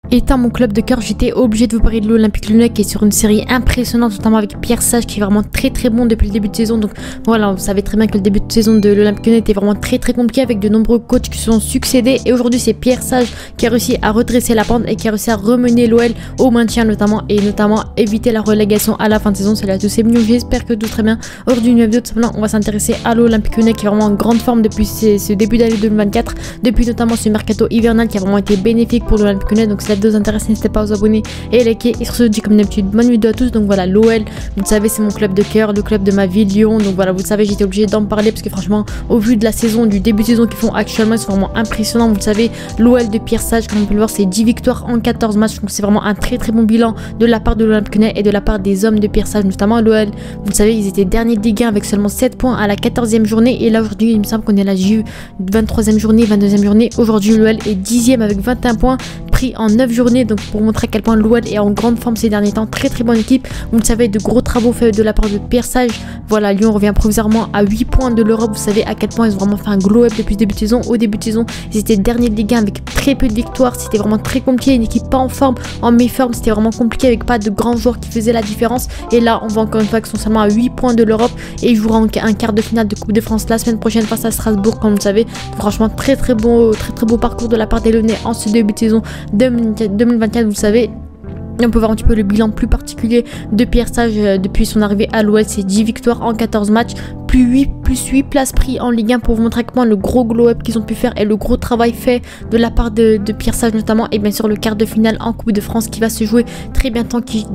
Étant mon club de cœur, j'étais obligé de vous parler de l'Olympique Lyonnais qui est sur une série impressionnante, notamment avec Pierre Sage qui est vraiment très bon depuis le début de saison. Donc voilà, vous savez très bien que le début de saison de l'Olympique Lyonnais était vraiment très compliqué avec de nombreux coachs qui se sont succédés. Et aujourd'hui, c'est Pierre Sage qui a réussi à redresser la pente et qui a réussi à remener l'OL au maintien notamment éviter la relégation à la fin de saison. Salut à tous, c'est Mignon, j'espère que tout très bien. Aujourd'hui, une vidéo, tout simplement, on va s'intéresser à l'Olympique Lyonnais qui est vraiment en grande forme depuis ce début d'année 2024, depuis notamment ce mercato hivernal qui a vraiment été bénéfique pour l'Olympique Lyonnais. Donc si la vidéo vous intéresse, n'hésitez pas à vous abonner et liker. Et sur ce, je dis comme d'habitude, bonne vidéo à tous. Donc voilà, l'OL, vous le savez, c'est mon club de cœur, le club de ma vie, Lyon. Donc voilà, vous le savez, j'étais obligé d'en parler parce que franchement, au vu de la saison, du début de saison qu'ils font actuellement, ils sont vraiment impressionnants. Vous le savez, l'OL de Pierre Sage, comme on peut le voir, c'est 10 victoires en 14 matchs. Donc c'est vraiment un très bon bilan de la part de l'Olympique Lyonnais et de la part des hommes de Pierre Sage, notamment l'OL. Vous le savez, ils étaient derniers de Ligue 1 avec seulement 7 points à la 14e journée. Et là aujourd'hui, il me semble qu'on est à la 23e journée, 22e journée. Aujourd'hui, l'OL est 10e avec 21 points pris en 9 journées. Donc pour montrer à quel point l'OL est en grande forme ces derniers temps, très bonne équipe. Vous le savez, de gros travaux faits de la part de Pierre Sage. Voilà, Lyon revient provisoirement à 8 points de l'Europe. Vous savez à quel point ils ont vraiment fait un glow up depuis le début de saison. Au début de saison, ils étaient derniers de Ligue 1 avec très peu de victoires. C'était vraiment très compliqué, une équipe pas en forme, en méforme. C'était vraiment compliqué avec pas de grands joueurs qui faisaient la différence. Et là, on voit encore une fois qu'ils sont seulement à 8 points de l'Europe et ils joueront un quart de finale de Coupe de France la semaine prochaine face à Strasbourg, comme vous le savez. Franchement, très beau parcours de la part des Lyonnais en ce début de saison 2024, vous le savez. Et on peut voir un petit peu le bilan plus particulier de Pierre Sage depuis son arrivée à l'OL. C'est 10 victoires en 14 matchs, plus 8 places pris en Ligue 1 pour vous montrer comment le gros glow-up qu'ils ont pu faire et le gros travail fait de la part de Pierre Sage notamment. Et bien sûr le quart de finale en Coupe de France qui va se jouer très bientôt, qui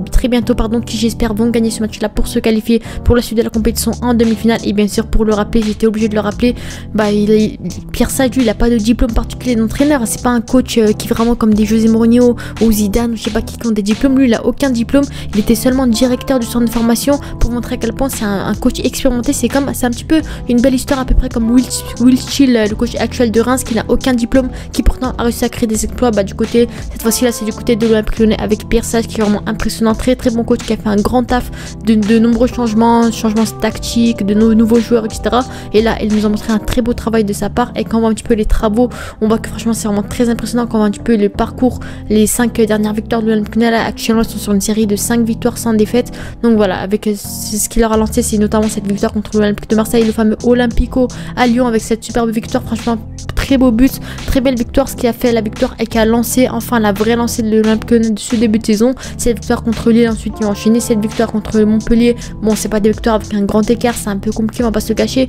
j'espère vont gagner ce match là pour se qualifier pour la suite de la compétition en demi-finale. Et bien sûr, pour le rappeler, j'étais obligé de le rappeler, Pierre Sage, lui, il a pas de diplôme particulier d'entraîneur. C'est pas un coach qui est vraiment comme des José Mourinho ou Zidane ou je sais pas qui ont des diplômes. Lui, il a aucun diplôme, il était seulement directeur du centre de formation pour montrer à quel point c'est un coach expérimenté. C'est un petit peu une belle histoire à peu près comme Will Chill, le coach actuel de Reims, qui n'a aucun diplôme, qui pourtant a réussi à créer des exploits. Du côté, cette fois-ci là, c'est du côté de l'Olympique Lyonnais avec Pierre Sage qui est vraiment impressionnant, très bon coach qui a fait un grand taf de nombreux changements tactiques, de nouveaux joueurs, etc. Et là, il nous a montré un très beau travail de sa part. Et quand on voit un petit peu les travaux, on voit que franchement c'est vraiment très impressionnant. Quand on voit un petit peu le parcours, les 5 dernières victoires de l'Olympique Lyonnais, là, actuellement ils sont sur une série de 5 victoires sans défaite. Donc voilà, avec ce qui leur a lancé, c'est notamment cette victoire contre l'Olympique de Marseille, le fameux Olympico à Lyon avec cette superbe victoire. Franchement, très beau but, très belle victoire. Ce qui a fait la victoire et qui a lancé enfin la vraie lancée de l'Olympique de ce début de saison. Cette victoire contre Lille, ensuite ils ont enchaîné cette victoire contre Montpellier. Bon, c'est pas des victoires avec un grand écart, c'est un peu compliqué, on va pas se le cacher.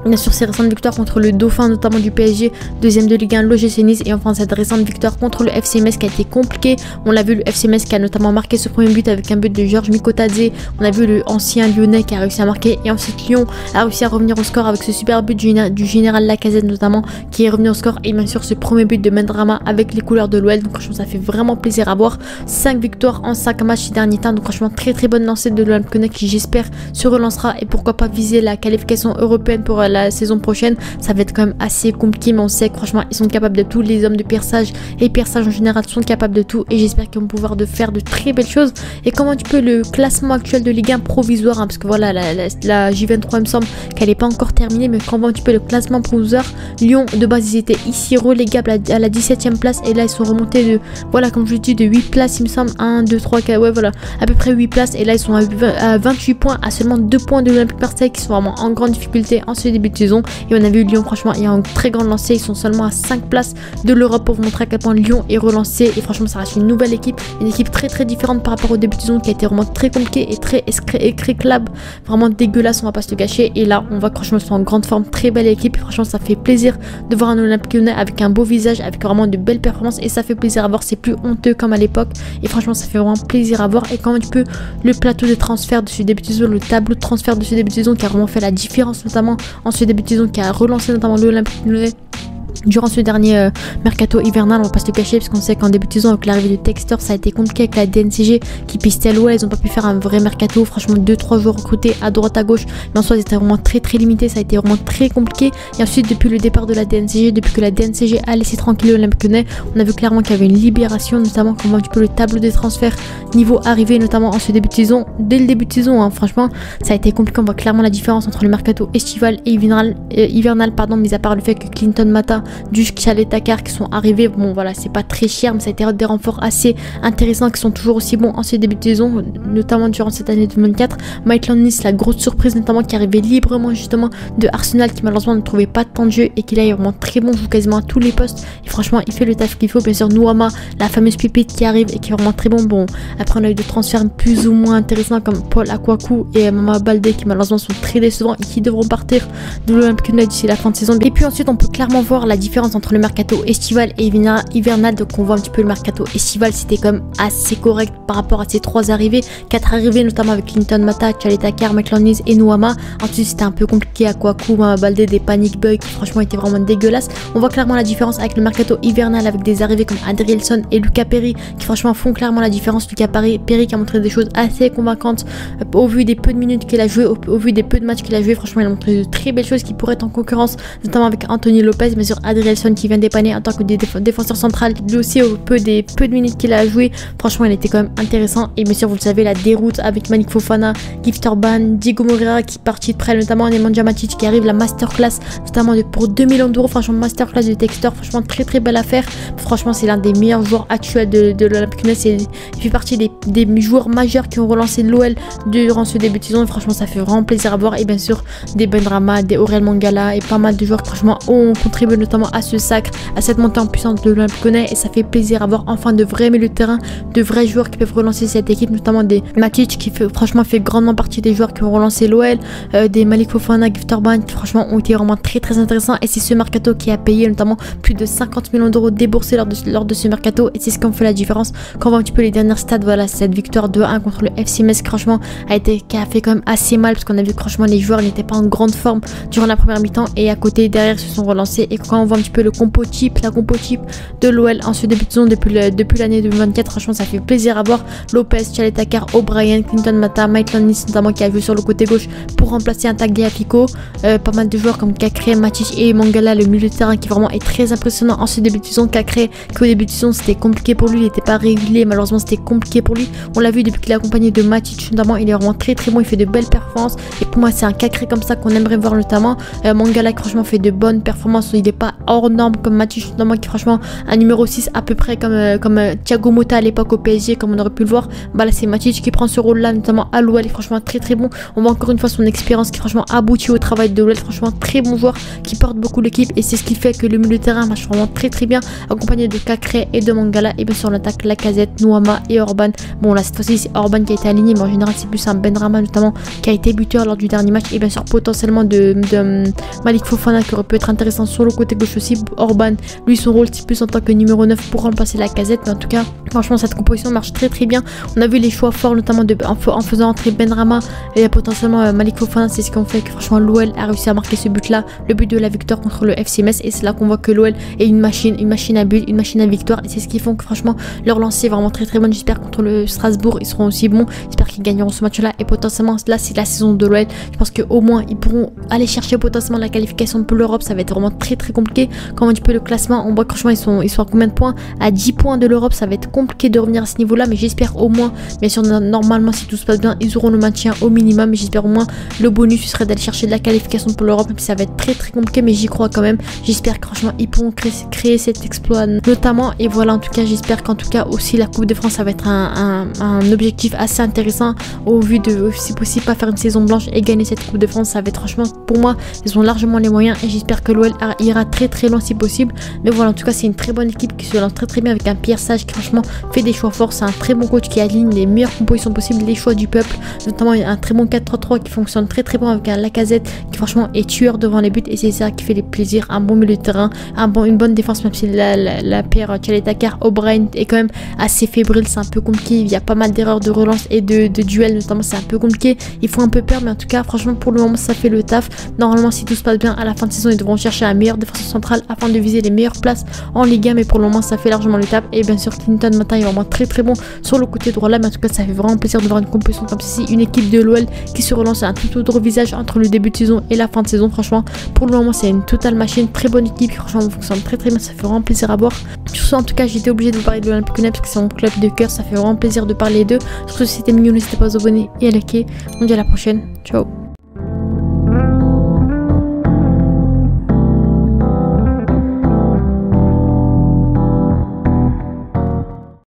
Bien sûr, ces récentes victoires contre le Dauphin, notamment du PSG, deuxième de Ligue 1, l'OGC Nice, et enfin cette récente victoire contre le FC Metz qui a été compliquée. On l'a vu, le FC Metz qui a notamment marqué ce premier but avec un but de Georges Mikotadze. On a vu le ancien Lyonnais qui a réussi à marquer, et ensuite Lyon a réussi à revenir au score avec ce super but du général Lacazette notamment qui est revenu au score, et bien sûr ce premier but de Benrahma avec les couleurs de l'OL. Donc franchement, ça fait vraiment plaisir à voir. 5 victoires en 5 matchs ces derniers temps. Donc franchement, très bonne lancée de l'Olympique Lyonnais qui j'espère se relancera et pourquoi pas viser la qualification européenne pour la saison prochaine. Ça va être quand même assez compliqué, mais on sait que franchement ils sont capables de tout. Les hommes de Pierre Sage et Pierre Sage en général sont capables de tout, et j'espère qu'ils vont pouvoir faire de très belles choses. Et comment tu peux le classement actuel de Ligue 1 provisoire, parce que voilà, la J23 il me semble qu'elle n'est pas encore terminée, mais quand on voit un petit peu le classement provisoire, Lyon de base ils étaient ici relégables à la 17e place, et là ils sont remontés de, voilà, comme je dis, de 8 places il me semble, 1, 2, 3, 4, ouais voilà, à peu près 8 places, et là ils sont à 28 points, à seulement 2 points de l'Olympique Marseille qui sont vraiment en grande difficulté en ce début de saison. Et on a vu Lyon, franchement, il y a une très grande lancée. Ils sont seulement à 5 places de l'Europe pour vous montrer à quel point Lyon est relancé. Et franchement, ça reste une nouvelle équipe. Une équipe très différente par rapport au début de saison qui a été vraiment très compliqué et très écréclable. Vraiment dégueulasse, on va pas se le cacher. Et là, on voit que franchement, ils sont en grande forme. Très belle équipe. Et franchement, ça fait plaisir de voir un Olympique Lyonnais avec un beau visage, avec vraiment de belles performances. Et ça fait plaisir à voir. C'est plus honteux comme à l'époque. Et franchement, ça fait vraiment plaisir à voir. Et quand tu peux, le plateau de transfert de ce début de saison, le tableau de transfert de ce début de saison qui a vraiment fait la différence, notamment en ce début de saison, qui a relancé notamment l'Olympique Lyonnais durant ce dernier mercato hivernal. On va pas se le cacher parce qu'on sait qu'en début de saison avec l'arrivée de Textor ça a été compliqué avec la DNCG qui pistait l'OL. Ils ont pas pu faire un vrai mercato, franchement 2-3 joueurs recrutés à droite à gauche, mais en soi c'était vraiment très limité, ça a été vraiment très compliqué. Et ensuite depuis le départ de la DNCG, depuis que la DNCG a laissé tranquille l'Olympique Lyonnais, on a vu clairement qu'il y avait une libération, notamment quand on voit un petit peu le tableau des transferts niveau arrivée, notamment en ce début de saison. Dès le début de saison, hein, franchement ça a été compliqué. On voit clairement la différence entre le mercato estival et hivernal, mis à part le fait que Clinton Mata du Chalet Dakar qui sont arrivés. Bon voilà, c'est pas très cher, mais ça a été des renforts assez intéressants qui sont toujours aussi bons en ce début de saison, notamment durant cette année 2024. Maitland Nice, la grosse surprise notamment, qui arrivait librement justement de Arsenal, qui malheureusement ne trouvait pas de temps de jeu et qui là est vraiment très bon, joue quasiment à tous les postes et franchement il fait le taf qu'il faut. Bien sûr Nuama, la fameuse pépite qui arrive et qui est vraiment très bon. Bon après on a eu des transferts plus ou moins intéressants comme Paul Akwaku et Mama Baldé qui malheureusement sont très décevants et qui devront partir de l'Olympique Lyonnais d'ici la fin de saison. Et puis ensuite on peut clairement voir la différence entre le mercato estival et hivernal. Donc on voit un petit peu le mercato estival, c'était quand même assez correct par rapport à ces 3 arrivées, 4 arrivées notamment avec Clinton Mata, Chalet Dakar, Maitland Nice et Nuama. Ensuite c'était un peu compliqué à Kwaku, Mama Baldé, des panic bugs qui franchement étaient vraiment dégueulasses. On voit clairement la différence avec le mercato hivernal avec des arrivées comme Adrielson et Lucas Perry qui franchement font clairement la différence. Lucas Perry qui a montré des choses assez convaincantes au vu des peu de minutes qu'il a joué, au vu des peu de matchs qu'il a joué. Franchement il a montré de très belles choses qui pourraient être en concurrence notamment avec Anthony Lopez, mais sur Adrielson qui vient dépanner en tant que défenseur central, lui aussi au peu de minutes qu'il a joué. Franchement il était quand même intéressant. Et bien sûr vous le savez, la déroute avec Malik Fofana, Gift Orban, Diego Moreira qui est parti de près, notamment Nemanja Matic qui arrive, la masterclass notamment pour 2 millions d'euros. Franchement masterclass de Textor, franchement très belle affaire. Franchement c'est l'un des meilleurs joueurs actuels de l'Olympique Lyonnais. Il fait partie des joueurs majeurs qui ont relancé l'OL durant ce début de saison. Et franchement ça fait vraiment plaisir à voir. Et bien sûr des Benrahma, des Aurel Mangala et pas mal de joueurs qui franchement ont contribué notamment à ce sacre, à cette montée en puissance de l'Olympique Lyonnais. Et ça fait plaisir à voir enfin de vrais milieux de terrain, de vrais joueurs qui peuvent relancer cette équipe, notamment des Matic qui franchement fait grandement partie des joueurs qui ont relancé l'OL, des Malik Fofana, Gift Orban qui franchement ont été vraiment très intéressants. Et c'est ce mercato qui a payé notamment plus de 50 millions d'euros déboursés lors de ce mercato. Et c'est ce qui en fait la différence. Quand on voit un petit peu les dernières stats, voilà, cette victoire 2-1 contre le FC Metz franchement qui a fait quand même assez mal, parce qu'on a vu que franchement les joueurs n'étaient pas en grande forme durant la première mi-temps et à côté derrière se sont relancés. Et quand on voit un petit peu le compo type de l'OL en ce début de saison depuis l'année 2024, franchement ça fait plaisir à voir. Lopez, Chalet Dakar, O'Brien, Clinton Mata, Maitland Nice notamment qui a joué sur le côté gauche pour remplacer un Tagliafico, pas mal de joueurs comme Cacré, Matic et Mangala, le milieu de terrain qui vraiment est très impressionnant en ce début de saison. Cacré qui au début de saison c'était compliqué pour lui, il n'était pas régulier, malheureusement c'était compliqué pour lui. On l'a vu depuis qu'il est accompagné de Matic notamment, il est vraiment très bon, il fait de belles performances et pour moi c'est un Cacré comme ça qu'on aimerait voir notamment. Mangala qui franchement fait de bonnes performances, il n'est pas hors norme comme Matic notamment qui franchement un numéro 6 à peu près comme Thiago Motta à l'époque au PSG comme on aurait pu le voir. Bah là c'est Matic qui prend ce rôle là notamment à l'OL et franchement très bon. On voit encore une fois son expérience qui franchement aboutit au travail de l'OL, franchement très bon joueur qui porte beaucoup l'équipe et c'est ce qui fait que le milieu de terrain marche vraiment très bien accompagné de Cacré et de Mangala. Et bien sûr on attaque Lacazette, Nuama et Orban. Bon là cette fois-ci c'est Orban qui a été aligné, mais en général c'est plus un Benrahma notamment qui a été buteur lors du dernier match. Et bien sûr potentiellement de Malik Fofana qui aurait pu être intéressant sur le côté gauche aussi. Orban lui son rôle c'est plus en tant que numéro 9 pour remplacer Lacazette, mais en tout cas franchement cette composition marche très bien. On a vu les choix forts notamment en faisant entrer Benrahma et potentiellement Malik Fofana, c'est ce qu'on fait que franchement l'OL a réussi à marquer ce but là, le but de la victoire contre le FC Metz. Et c'est là qu'on voit que l'OL est une machine à but, une machine à victoire, et c'est ce qui font que franchement leur lancer est vraiment très bonne. J'espère contre le Strasbourg ils seront aussi bons, j'espère qu'ils gagneront ce match là et potentiellement là c'est la saison de l'OL. Je pense qu'au moins ils pourront aller chercher potentiellement la qualification pour l'Europe. Ça va être vraiment très compliqué. Quand on voit un petit peu le classement, on voit que franchement ils sont à combien de points, à 10 points de l'Europe. Ça va être compliqué de revenir à ce niveau là, mais j'espère au moins, bien sûr normalement si tout se passe bien ils auront le maintien au minimum, mais j'espère au moins le bonus ce serait d'aller chercher de la qualification pour l'Europe, même si ça va être très compliqué, mais j'y crois quand même. J'espère que franchement ils pourront créer cet exploit notamment. Et voilà, en tout cas j'espère qu'en tout cas aussi la Coupe de France ça va être un objectif assez intéressant au vu de si possible pas faire une saison blanche et gagner cette Coupe de France. Ça va être franchement pour moi ils ont largement les moyens et j'espère que l'OL ira très loin si possible. Mais voilà, en tout cas c'est une très bonne équipe qui se lance très bien avec un Pierre Sage qui franchement fait des choix forts. C'est un très bon coach qui aligne les meilleures compositions possibles, les choix du peuple, notamment un très bon 4-3-3 qui fonctionne très bon avec un Lacazette qui franchement est tueur devant les buts, et c'est ça qui fait les plaisirs. Un bon milieu de terrain, une bonne défense, même si la paire Chalet Dakar O'Brien est quand même assez fébrile, c'est un peu compliqué, il y a pas mal d'erreurs de relance et de duels notamment, c'est un peu compliqué, il faut un peu peur, mais en tout cas franchement pour le moment ça fait le taf. Normalement si tout se passe bien à la fin de saison ils devront chercher un meilleur défenseur central afin de viser les meilleures places en Ligue 1, mais pour le moment ça fait largement le taf. Et bien sûr Clinton Mata est vraiment très bon sur le côté droit là, mais en tout cas ça fait vraiment plaisir de voir une composition comme ceci, une équipe de l'OL qui se relance à un tout autre visage entre le début de saison et la fin de saison. Franchement pour le moment c'est une totale machine, très bonne équipe qui franchement fonctionne très bien, ça fait vraiment plaisir à voir. Sur ce en tout cas j'étais obligée de vous parler de l'Olympique Lyonnais parce que c'est mon club de cœur, ça fait vraiment plaisir de parler d'eux. Surtout si c'était mignon, n'hésitez pas à vous abonner et à liker. On se dit à la prochaine, ciao.